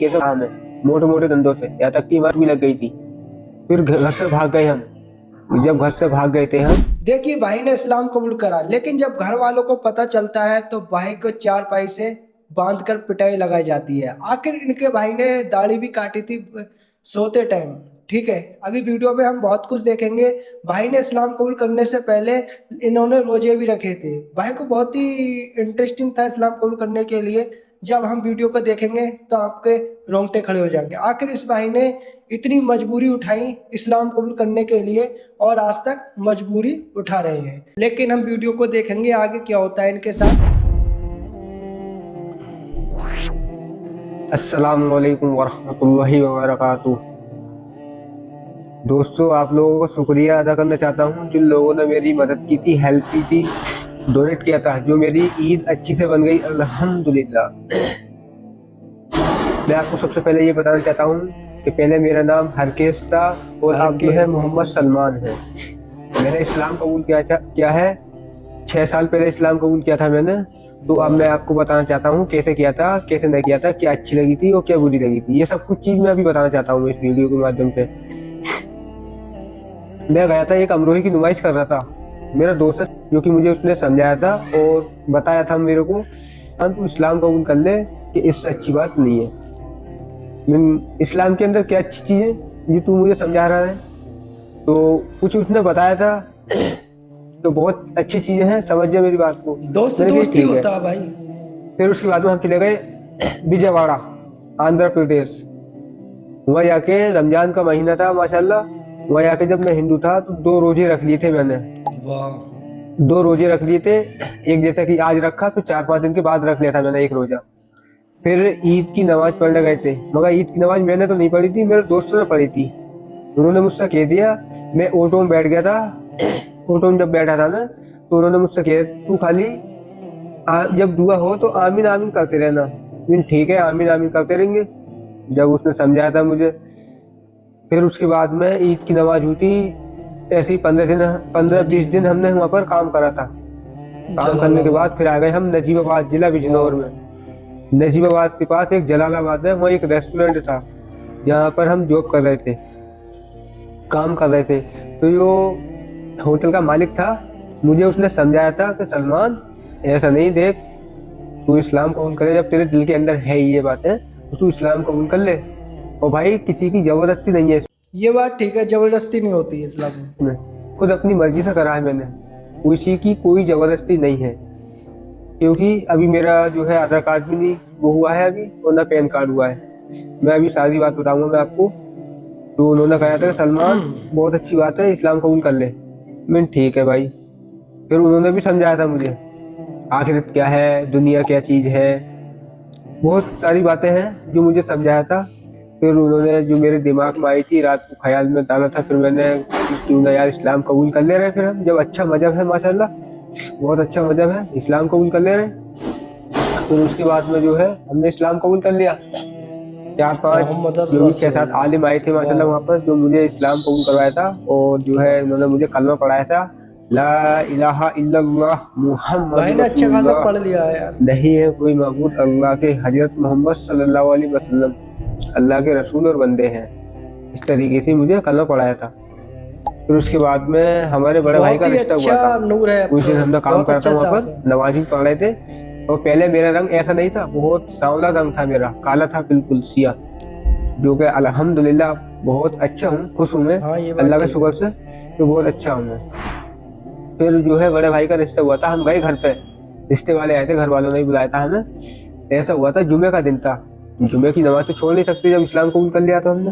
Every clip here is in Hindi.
कैसे काम है, मोटे मोटे धंधों से, यहाँ तक की मार भी लग गई थी। फिर घर से भाग गए हम। जब घर से भाग गए थे हम, देखिए भाई ने इस्लाम कबूल करा, लेकिन जब घर वालों को पता चलता है तो भाई को चार पाई से बांध कर पिटाई लगाई जाती है। आखिर इनके भाई ने दाढ़ी भी काटी थी सोते टाइम। ठीक है, अभी वीडियो में हम बहुत कुछ देखेंगे। भाई ने इस्लाम कबूल करने से पहले इन्होंने रोजे भी रखे थे। भाई को बहुत ही इंटरेस्टिंग था इस्लाम कबूल करने के लिए। जब हम वीडियो को देखेंगे तो आपके रोंगटे खड़े हो जाएंगे। आखिर इस भाई ने इतनी मजबूरी उठाई इस्लाम कबूल करने के लिए और आज तक मजबूरी उठा रहे हैं। लेकिन हम वीडियो को देखेंगे आगे क्या होता है इनके साथ। अस्सलाम वालेकुम वरहमतुल्लाहि वबरकातुह। दोस्तों, आप लोगों को शुक्रिया अदा करना चाहता हूँ जिन लोगों ने मेरी मदद की थी, हेल्प की थी, डोनेट किया था, जो मेरी ईद अच्छी से बन गई अल्हम्दुलिल्लाह। मैं आपको सबसे पहले ये बताना चाहता हूँ कि पहले मेरा नाम हरकेश था और अब जो है मोहम्मद सलमान है। मैंने इस्लाम कबूल किया है 6 साल पहले इस्लाम कबूल किया था मैंने। तो अब मैं आपको बताना चाहता हूँ कैसे किया था, कैसे नहीं किया था, क्या अच्छी लगी थी और क्या बुरी लगी थी। ये सब कुछ चीज़ मैं अभी बताना चाहता हूँ इस वीडियो के माध्यम से। मैं गया था, एक अमरोही की नुमाइश कर रहा था। मेरा दोस्त है जो कि मुझे उसने समझाया था और बताया था मेरे को, तू इस्लाम कबूल कर ले कि इससे अच्छी बात नहीं है। इस्लाम के अंदर क्या अच्छी चीज़ है जो तू मुझे समझा रहा है, तो कुछ उसने बताया था तो बहुत अच्छी चीज़ें हैं, समझ जाए मेरी बात को। दोस्त मैंने कहा दोस्ती ठीक है। होता है भाई। फिर उसके बाद में हम चले गए विजयवाड़ा, आंध्र प्रदेश। वहाँ जाके रमजान का महीना था माशाल्लाह। वहाँ जाके जब मैं हिंदू था तो 2 रोजे रख लिए थे मैंने। वाह। 2 रोजे रख लिए थे, एक जैसा कि आज रखा, फिर 4-5 दिन के बाद रख लिया था मैंने एक रोजा। फिर ईद की नमाज पढ़ने गए थे, मगर ईद की नमाज मैंने तो नहीं पढ़ी थी, मेरे दोस्तों ने पढ़ी थी। उन्होंने मुझसे कह दिया, मैं ऑटो में बैठ गया था। ऑटो में जब बैठा था मैं, तो उन्होंने मुझसे कहा तू खाली जब दुआ हो तो आमीन आमीन करते रहना। ठीक है, आमीन आमीन करते रहेंगे, जब उसने समझाया था मुझे। फिर उसके बाद में ईद की नमाज हुई थी। ऐसे ही 15-20 दिन हमने वहाँ पर काम करा था। काम करने के बाद फिर आ गए हम नजीबाबाद, जिला बिजनौर में। नजीबाबाद के पास एक जलालाबाद है, वहाँ एक रेस्टोरेंट था जहाँ पर हम जॉब कर रहे थे, काम कर रहे थे। तो जो होटल का मालिक था, मुझे उसने समझाया था कि सलमान ऐसा नहीं, देख तू इस्लाम कबूल करे, जब तेरे दिल के अंदर है ये बातें तो तू इस्लाम कबूल कर ले। और भाई किसी की जबरदस्ती नहीं है ये बात ठीक है, जबरदस्ती नहीं होती है इस्लाम में। इसमें, खुद अपनी मर्जी से करा है मैंने, किसी की कोई जबरदस्ती नहीं है। क्योंकि अभी मेरा जो है आधार कार्ड भी नहीं वो हुआ है अभी, और ना पैन कार्ड हुआ है। मैं अभी सारी बात बताऊंगा मैं आपको। तो उन्होंने कहा था सलमान बहुत अच्छी बात है, इस्लाम कबूल कर ले। मैं ठीक है भाई। फिर उन्होंने भी समझाया था मुझे आखिरत क्या है, दुनिया क्या चीज़ है, बहुत सारी बातें हैं जो मुझे समझाया था। फिर उन्होंने जो मेरे दिमाग में आई थी, रात को ख्याल में डाला था, फिर मैंने क्यों ना यार इस्लाम कबूल कर ले रहे। फिर हम जब अच्छा मजहब है माशाल्लाह, बहुत अच्छा मजहब है, इस्लाम कबूल कर ले रहे। फिर उसके बाद में जो है हमने इस्लाम कबूल कर लिया। 4-5 जो भी 6-7 आलिम आए थे माशाल्लाह वहाँ पर, जो मुझे इस्लाम कबूल करवाया था। और जो है उन्होंने मुझे कलमा पढ़ाया था, ला इलाहा इल्लल्लाह मुहम्मद भाई ने अच्छा खासा रसूलुल्लाह, पढ़ लिया है यार। नहीं है कोई माबूद अल्लाह के, हजरत मोहम्मद सल्लल्लाहु अलैहि वसल्लम अल्लाह के रसूल और बंदे हैं। इस तरीके से मुझे कलमा पढ़ाया था। फिर उसके बाद में हमारे बड़े भाई का बहुत ही रिश्ता हुआ था। अच्छा नूर है, उस दिन हम लोग काम बहुत करता अच्छा वहाँ साफ पर, है। नमाजी पढ़ रहे थे। और पहले मेरा रंग ऐसा नहीं था, बहुत सांवला रंग था मेरा, काला था बिल्कुल सिया। जो कि अल्हम्दुलिल्लाह बहुत अच्छा हूँ, खुश हूँ मैं हाँ, ये बात अल्लाह के ठीक शुक्र से, तो बहुत अच्छा हूँ मैं। फिर जो है बड़े भाई का रिश्ता हुआ था, हम गए घर पे, रिश्ते वाले आए थे, घर वालों ने ही बुलाया था हमें। ऐसा हुआ था, जुमे का दिन था, जुमे की नमाज तो छोड़ नहीं सकते जब इस्लाम कबूल कर लिया था हमने।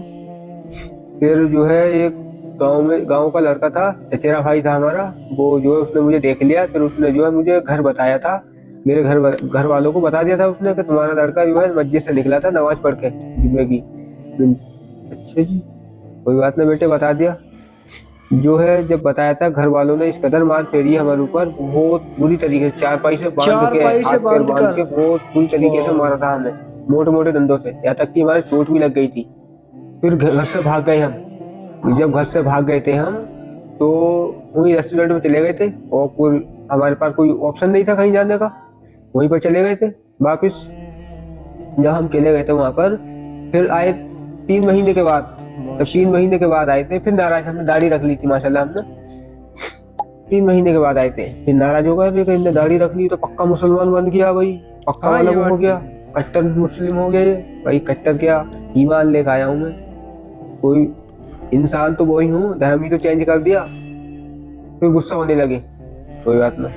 फिर जो है एक गांव का लड़का था, चचेरा भाई था हमारा, वो जो है उसने मुझे देख लिया। फिर उसने जो है मुझे घर बताया था, मेरे घर वालों को बता दिया था उसने कि तुम्हारा लड़का जो है मस्जिद से निकला था नमाज पढ़ के जुमे की। अच्छा जी, कोई बात नहीं बेटे, बता दिया। जो है जब बताया था, घर वालों ने इस कदर मार फेरी हमारे ऊपर, बहुत बुरी तरीके से, चारपाई से बांध के, चारपाई से हाथ पैर बांध बांध कर। के बहुत बुरी तरीके से मारा था हमें, मोटे मोटे डंडों से, यहाँ तक कि हमारे चोट भी लग गई थी। फिर घर से भाग गए हम। जब घर से भाग गए थे हम, तो वही रेस्टोरेंट में चले गए थे, और हमारे पास कोई ऑप्शन नहीं था कहीं जाने का, वहीं पर चले गए थे वापिस। जब हम चले गए थे वहां पर, फिर आए 3 महीने के बाद। जब 3 महीने के बाद आए थे, फिर नाराज, हमने दाढ़ी रख ली थी माशाल्लाह, हमने 3 महीने के बाद आए थे। फिर नाराज हो गए, फिर इनने दाढ़ी रख ली तो पक्का मुसलमान बन गया भाई, पक्का हाँ, वाला ये वो बात हो गया, ठीक है। कट्टर मुस्लिम हो गए भाई। कट्टर क्या, ईमान लेकर आया हूँ मैं। कोई इंसान तो वही हूँ, धर्म ही तो चेंज कर दिया। फिर गुस्सा होने लगे, कोई बात ना।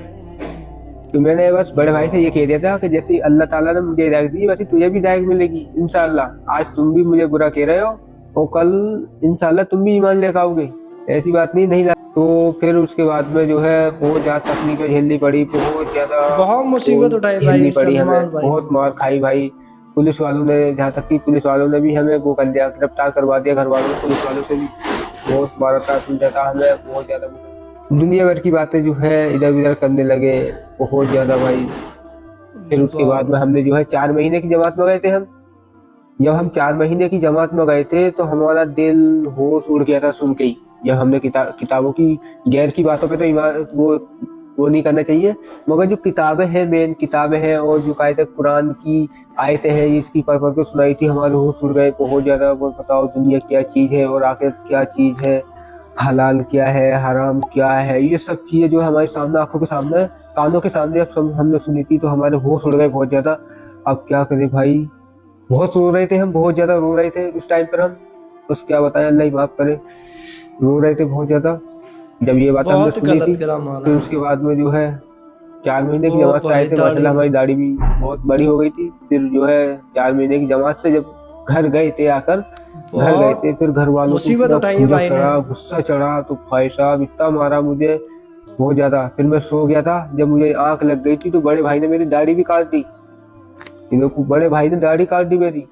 तो मैंने बस बड़े भाई से ये कह दिया था कि जैसे अल्लाह ताला ने मुझे हिदायत दी, वैसे तुझे भी हिदायत मिलेगी इंशाअल्लाह। आज तुम भी मुझे बुरा कह रहे हो और कल इंशाअल्लाह तुम भी ईमान लेकर आओगे, ऐसी बात नहीं नहीं ला। तो फिर उसके बाद में जो है बहुत ज्यादा तकलीफें झेलनी पड़ी, बहुत ज्यादा बहुत मुसीबत उठाई झेलनी भाई पड़ी हमें, सलमान भाई बहुत ने। मार खाई भाई। पुलिस वालों ने, जहाँ तक कि पुलिस वालों ने भी हमें वो कर दिया, गिरफ्तार करवा दिया घर वालों ने, पुलिस वालों से भी बहुत मारा था, पीटा था हमें बहुत ज्यादा। दुनिया भर की बातें जो है इधर उधर करने लगे बहुत ज्यादा भाई। फिर उसके बाद में हमने जो है 4 महीने की जमात में गए थे हम। जब हम 4 महीने की जमात में गए थे तो हमारा दिल होश उड़ गया था सुन के ही। जब हमने किताबों की, गैर की बातों पे तो ईमान वो नहीं करना चाहिए, मगर जो किताबें हैं, मेन किताबें हैं और जो कायदे कुरान की आयतें हैं, इसकी पढ़ पढ़ के सुनाई थी, हमारे होश उड़ गए बहुत ज्यादा। वो बताओ दुनिया क्या चीज है और आखिरत क्या चीज है, हलाल क्या है, हराम क्या है, ये सब चीजें जो हमारे सामने, आंखों के सामने, कानों के सामने अब सब हमने सुनी थी, तो हमारे होश उड़ गए बहुत ज्यादा। अब क्या करें भाई, बहुत रो रहे थे हम, बहुत ज्यादा रो रहे थे उस टाइम पर हम, बस क्या बताएं, अल्लाह ही माफ करे। रो रहे थे बहुत ज्यादा जब ये बात हमने बहुत सुनी थी। गलत करा फिर माना उसके बाद में जो है 4 महीने की वो जमात से आए भाई थे दाढ़ी। माशाल्लाह, हमारी दाढ़ी भी बहुत बड़ी हो गई थी। फिर जो है 4 महीने की जमात से जब घर गए थे, आकर घर गए थे, बहुत फिर घर वालों को मुसीबत इतना उठाई है खूंजा भाई ने। चढ़ा, गुस्सा चढ़ा, तो भाई साहब इतना मारा मुझे बहुत ज्यादा। फिर मैं सो गया था, जब मुझे आंख लग गई थी तो बड़े भाई ने मेरी दाढ़ी भी काट दी। ये देखो, बड़े भाई ने दाढ़ी काट दी मेरी।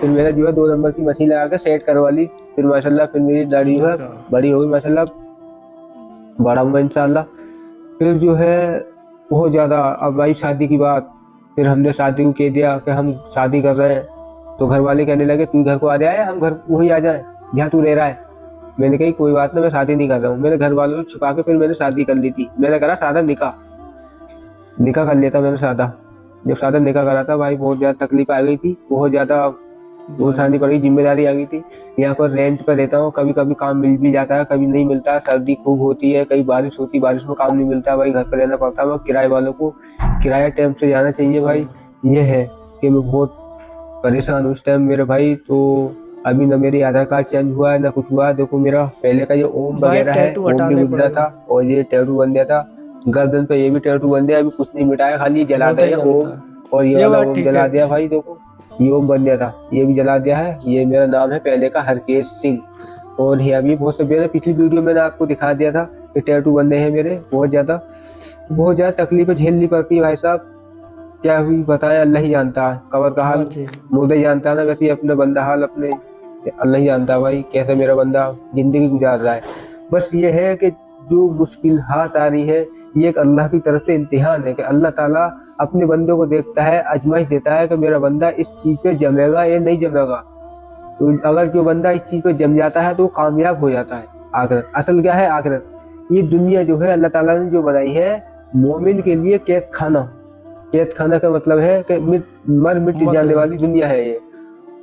फिर मेरा जो है 2 नंबर की मशीन लगा के सेट करवा ली। फिर माशाल्लाह फिर मेरी दाढ़ी जो है देखा बड़ी हो गई माशाल्लाह, बड़ा हुआ इंशाल्लाह। फिर जो है बहुत ज्यादा, अब आई शादी की बात। फिर हमने शादी को कह दिया कि हम शादी कर रहे हैं, तो घर वाले कहने लगे तू घर को आ जाए, हम घर वही आ जाए जहाँ तू रह रहा है। मैंने कही कोई बात नहीं, मैं शादी नहीं कर रहा हूँ। मेरे घर वालों से छुपा के फिर मैंने शादी कर ली थी। मैंने करा सादा निकाह, निकाह कर लिया था मैंने सादा। जब सादा निकाह करा था भाई, बहुत ज्यादा तकलीफ आ गई थी, बहुत ज्यादा वो उठानी पड़ी, जिम्मेदारी आ गई थी। यहाँ पर रेंट पर रहता हूँ, कभी कभी काम मिल भी जाता है, कभी नहीं मिलता। सर्दी खूब होती है, कभी बारिश होती है, बारिश में काम नहीं मिलता भाई, घर पर रहना पड़ता है। किराए वालों को किराया टाइम से जाना चाहिए भाई। ये है कि मैं बहुत परेशान हूँ उस टाइम मेरे भाई। तो अभी ना मेरी आधार कार्ड चेंज हुआ है ना कुछ हुआ है। देखो मेरा पहले का ये ओम भाई वगैरह है, टैटू ओम भी हटाने गुजरा था पड़ेगा। और ये टैटू बन गया था गर्दन पे, ये भी टैटू बन गया। अभी कुछ नहीं मिटाया, खाली ये जला होता ही दिया रहता ओम, है। और ये ये वाला बात ओम ठीक है। जला दिया भाई। देखो ये ओम बन गया था, ये भी जला दिया है। ये मेरा नाम है पहले का हरकेश सिंह। और ये अभी बहुत से मेरे पिछली वीडियो मैंने आपको दिखा दिया था कि टैटू बनने हैं मेरे बहुत ज्यादा तकलीफें झेलनी पड़ती है भाई साहब। क्या हुई बताएं, अल्लाह ही जानता है, कबर का हाँ हाल जी। मुर्दा ही जानता है ना, वैसे ही अपने बंदा हाल अपने अल्लाह ही जानता है भाई, कैसे मेरा बंदा जिंदगी गुजार रहा है। बस ये है कि जो मुश्किल हाथ आ रही है, ये एक अल्लाह की तरफ से इम्तिहान है कि अल्लाह ताला अपने बंदों को देखता है, आजमाइश देता है कि मेरा बंदा इस चीज पे जमेगा या नहीं जमेगा। तो अगर जो बंदा इस चीज पे जम जाता है तो वो कामयाब हो जाता है। आखिरत असल क्या है, आखिरत ये दुनिया जो है अल्लाह ताला ने जो बनाई है मोमिन के लिए कैद खाना। कैद खाना का मतलब है कि मर मिट जाने वाली दुनिया है ये।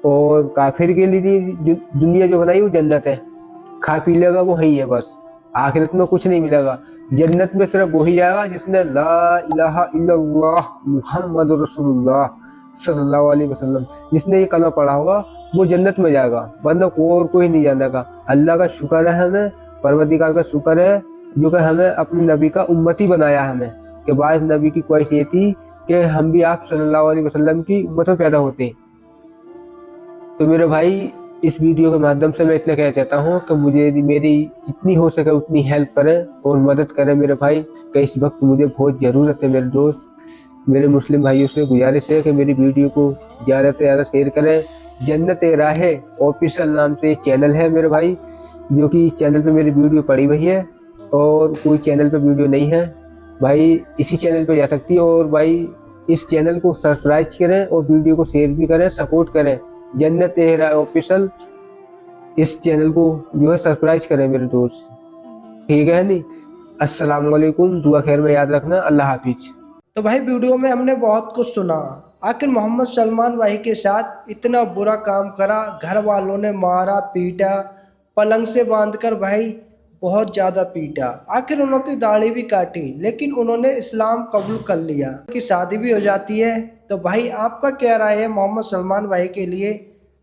और काफिर के लिए दुनिया जो बनाई वो जन्नत है, खा पी लेगा वो ही है बस। आखिरत में कुछ नहीं मिलेगा। जन्नत में सिर्फ वही जाएगा जिसने ला इलाहा इल्लल्लाह मुहम्मद रसूलुल्लाह सल्लल्लाहु अलैहि वसल्लम, जिसने ये कलमा पढ़ा होगा वो जन्नत में जाएगा, वरना और कोई नहीं जानेगा। अल्लाह का शुक्र है, हमें परवरदिगार का शुक्र है जो कि हमें अपने नबी का उम्मती बनाया। हमें कि बाद नबी की ख्वाहिश ये थी कि हम भी आप सल्लल्लाहु अलैहि वसल्लम की उम्मत में पैदा होते। तो मेरे भाई इस वीडियो के माध्यम से मैं इतना कहना चाहता हूँ कि मुझे मेरी जितनी हो सके उतनी हेल्प करें और मदद करें मेरे भाई, कि इस वक्त मुझे बहुत ज़रूरत है। मेरे दोस्त, मेरे मुस्लिम भाइयों से गुजारिश है कि मेरी वीडियो को ज़्यादा से ज़्यादा शेयर करें। जन्नत राहे ऑफिशियल नाम से चैनल है मेरे भाई, जो कि इस चैनल पे मेरी वीडियो पड़ी हुई है और कोई चैनल पे वीडियो नहीं है भाई, इसी चैनल पे जा सकती है। और भाई इस चैनल को सब्सक्राइब करें और वीडियो को शेयर भी करें, सपोर्ट करें। जन्नत राहे ऑफिशियल इस चैनल को जो है सब्सक्राइब करें मेरे दोस्त, ठीक है नहीं। अस्सलाम वालेकुम, दुआ खैर में याद रखना, अल्लाह हाफिज। तो भाई वीडियो में हमने बहुत कुछ सुना, आखिर मोहम्मद सलमान भाई के साथ इतना बुरा काम करा, घर वालों ने मारा पीटा, पलंग से बांधकर भाई बहुत ज़्यादा पीटा। आखिर उन्होंने दाढ़ी भी काटी, लेकिन उन्होंने इस्लाम कबूल कर लिया, उनकी शादी भी हो जाती है। तो भाई आपका क्या राय है मोहम्मद सलमान भाई के लिए?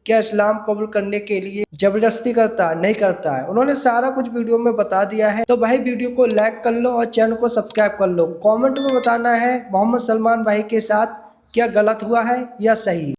क्या इस्लाम कबूल करने के लिए जबरदस्ती करता है, नहीं करता है? उन्होंने सारा कुछ वीडियो में बता दिया है। तो भाई वीडियो को लाइक कर लो और चैनल को सब्सक्राइब कर लो। कमेंट में बताना है मोहम्मद सलमान भाई के साथ क्या गलत हुआ है या सही।